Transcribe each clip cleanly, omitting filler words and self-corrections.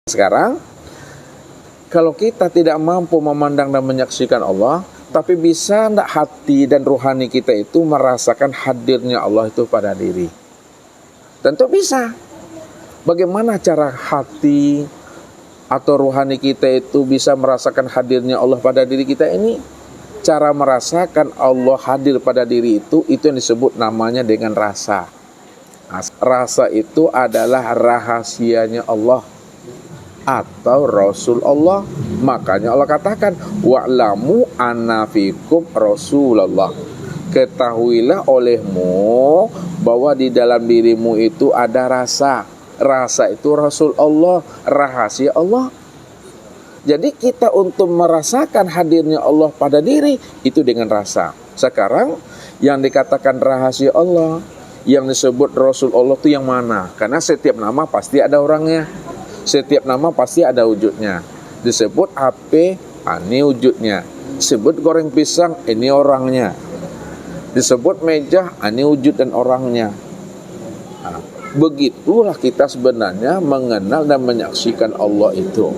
Sekarang, kalau kita tidak mampu memandang dan menyaksikan Allah, tapi bisa tidak hati dan rohani kita itu merasakan hadirnya Allah itu pada diri? Tentu bisa. Bagaimana cara hati atau rohani kita itu bisa merasakan hadirnya Allah pada diri kita ini? Cara merasakan Allah hadir pada diri itu yang disebut namanya dengan rasa. Rasa itu adalah rahasianya Allah atau Rasul Allah. Makanya Allah katakan, wa'lamu anna fikum Rasulullah. Ketahuilah olehmu bahwa di dalam dirimu itu ada rasa. Rasa itu Rasul Allah, rahasia Allah. Jadi kita untuk merasakan hadirnya Allah pada diri itu dengan rasa. Sekarang yang dikatakan rahasia Allah, yang disebut Rasul Allah itu yang mana? Karena setiap nama pasti ada orangnya. Setiap nama pasti ada wujudnya. Disebut HP, ini wujudnya. Disebut goreng pisang, ini orangnya. Disebut meja, ini wujud dan orangnya. Nah, begitulah kita sebenarnya mengenal dan menyaksikan Allah itu.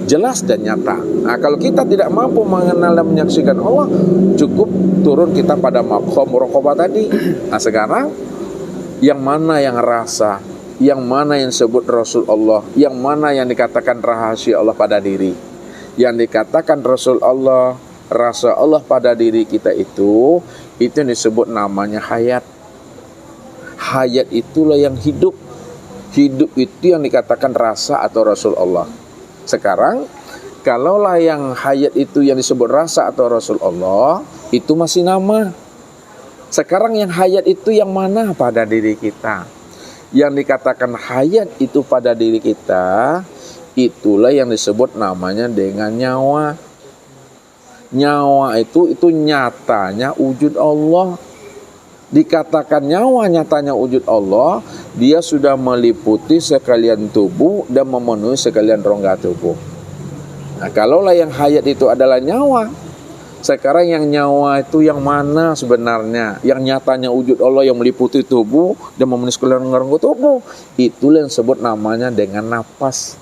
Jelas dan nyata. Nah, kalau kita tidak mampu mengenal dan menyaksikan Allah, cukup turun kita pada maqam muraqabah tadi. Nah, sekarang yang mana yang rasa? Yang mana yang disebut Rasul Allah, yang mana yang dikatakan rahasia Allah pada diri. Yang dikatakan Rasul Allah, rasa Allah pada diri kita itu yang disebut namanya hayat. Hayat itulah yang hidup. Hidup itu yang dikatakan rasa atau Rasul Allah. Sekarang, kalaulah yang hayat itu yang disebut rasa atau Rasul Allah, itu masih nama. Sekarang yang hayat itu yang mana pada diri kita? Yang dikatakan hayat itu pada diri kita, itulah yang disebut namanya dengan nyawa. Nyawa itu nyatanya wujud Allah. Dikatakan nyawa nyatanya wujud Allah, dia sudah meliputi sekalian tubuh dan memenuhi sekalian rongga tubuh. Nah, kalaulah yang hayat itu adalah nyawa, sekarang yang nyawa itu yang mana sebenarnya? Yang nyatanya wujud Allah yang meliputi tubuh dan memenuhi sekalian rongga tubuh, itulah yang disebut namanya dengan napas.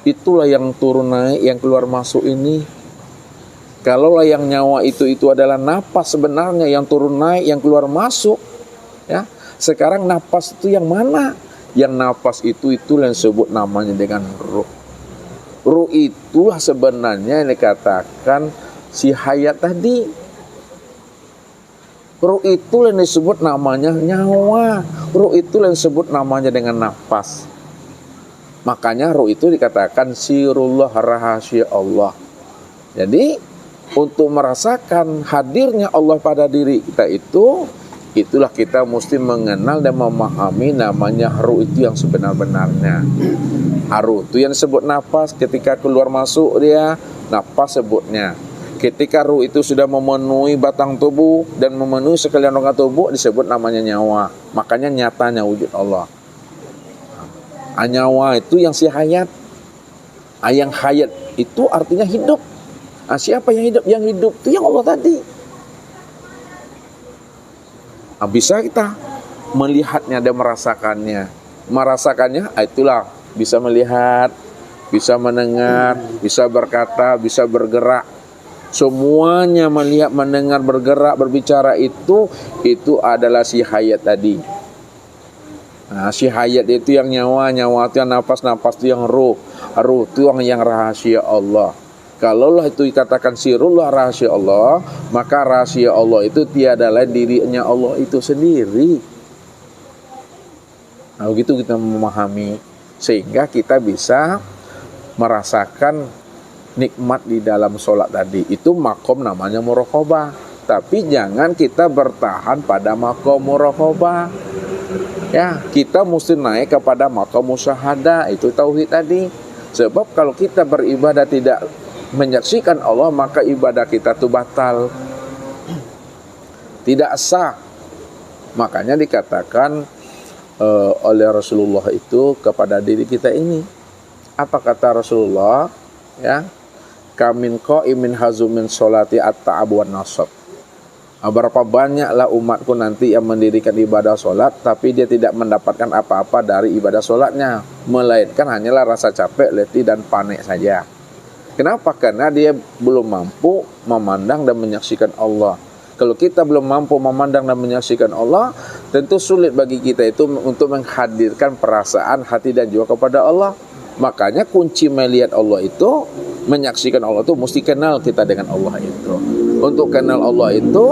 Itulah yang turun naik, yang keluar masuk ini. Kalaulah yang nyawa itu adalah napas sebenarnya, yang turun naik, yang keluar masuk, ya. Sekarang napas itu yang mana? Yang napas itulah yang disebut namanya dengan ruh. Ruh itulah sebenarnya yang dikatakan si hayat tadi. Ruh itulah yang disebut namanya nyawa. Ruh itulah yang disebut namanya dengan napas. Makanya ruh itu dikatakan sirullah, rahasia Allah. Jadi untuk merasakan hadirnya Allah pada diri kita itulah kita mesti mengenal dan memahami namanya ruh itu yang sebenar-benarnya. Ruh itu yang disebut napas, ketika keluar masuk dia napas sebutnya. Ketika ruh itu sudah memenuhi batang tubuh dan memenuhi sekalian rongga tubuh, disebut namanya nyawa. Makanya nyatanya wujud Allah. Nyawa itu yang si hayat. Yang hayat itu artinya hidup. Siapa yang hidup? Yang hidup itu yang Allah tadi. Bisa kita melihatnya dan merasakannya. Merasakannya itulah bisa melihat, bisa mendengar, bisa berkata, bisa bergerak. Semuanya melihat, mendengar, bergerak, berbicara itu adalah si hayat tadi. Nah, si hayat itu yang nyawa itu yang napas itu yang ruh itu yang rahasia Allah. Kalaulah itu dikatakan sirullah, rahasia Allah, maka rahasia Allah itu tiada lain dirinya Allah itu sendiri. Nah, begitu kita memahami sehingga kita bisa merasakan nikmat di dalam sholat tadi. Itu makom namanya muraqabah. Tapi jangan kita bertahan pada makom muraqabah. Ya, kita mesti naik kepada makom musyahadah, itu tauhid tadi. Sebab kalau kita beribadah tidak menyaksikan Allah, maka ibadah kita itu batal, tidak sah. Makanya dikatakan oleh Rasulullah itu kepada diri kita ini. Apa kata Rasulullah? Ya, kamin qaimin hazumin sholati at-ta'ab wan nasab. Berapa banyaklah umatku nanti yang mendirikan ibadah solat, tapi dia tidak mendapatkan apa-apa dari ibadah solatnya, melainkan hanyalah rasa capek, letih, dan panik saja. Kenapa? Karena dia belum mampu memandang dan menyaksikan Allah. Kalau kita belum mampu memandang dan menyaksikan Allah, tentu sulit bagi kita itu untuk menghadirkan perasaan hati dan jiwa kepada Allah. Makanya kunci melihat Allah itu, menyaksikan Allah itu, mesti kenal kita dengan Allah itu. Untuk kenal Allah itu,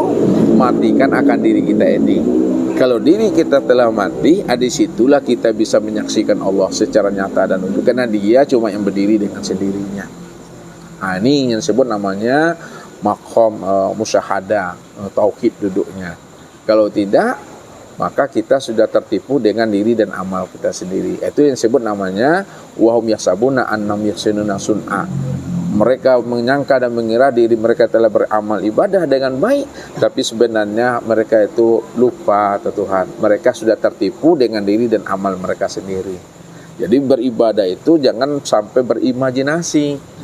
matikan akan diri kita ini. Kalau diri kita telah mati, disitulah kita bisa menyaksikan Allah secara nyata dan utuh. Karena dia cuma yang berdiri dengan sendirinya. Nah, ini yang disebut namanya maqam musyahadah, tauhid duduknya. Kalau tidak, maka kita sudah tertipu dengan diri dan amal kita sendiri. Itu yang disebut namanya wahum yahsabuna annahum yuhsinuna sun'a. Mereka menyangka dan mengira diri mereka telah beramal ibadah dengan baik, tapi sebenarnya mereka itu lupa Tuhan. Mereka sudah tertipu dengan diri dan amal mereka sendiri. Jadi beribadah itu jangan sampai berimajinasi.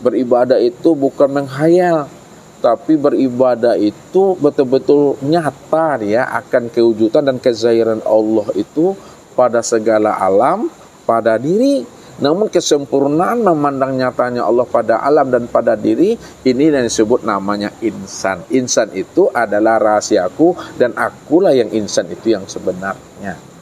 Beribadah itu bukan menghayal, tapi beribadah itu betul-betul nyata dia akan kewujudan dan kezahiran Allah itu pada segala alam, pada diri. Namun kesempurnaan memandang nyatanya Allah pada alam dan pada diri, ini yang disebut namanya insan. Insan itu adalah rahasiaku dan akulah yang insan itu yang sebenarnya.